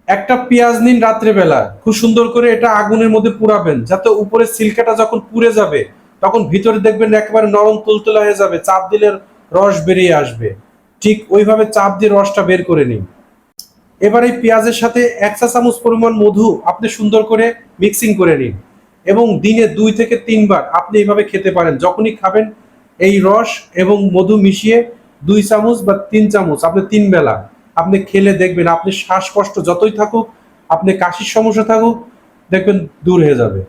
একটা পেঁয়াজ নিন রাত্রেবেলা, খুব সুন্দর করে এটা আগুনের মধ্যে পুরাবেন, যাতে উপরে সিল্কাটা যখন পুড়ে যাবে তখন ভিতরে দেখবেন একেবারে নরম তুলতুলা হয়ে যাবে, চাপ দিলে রস বেরিয়ে আসবে। ঠিক ওইভাবে চাপ দিয়ে রসটা বের করে নিন। এবার এই পেঁয়াজের সাথে 1 চা চামচ পরিমাণ মধু আপনি সুন্দর করে মিক্সিং করে নিন, এবং দিনে 2 থেকে 3 বার আপনি এইভাবে খেতে পারেন। যখনই খাবেন এই রস এবং মধু মিশিয়ে 2 চামচ বা 3 চামচ আপনি 3 বেলা আপনি খেলে দেখবেন আপনি শ্বাসকষ্ট যতই থাকুক, আপনি কাশির সমস্যা থাকুক, দেখবেন দূর হয়ে যাবে।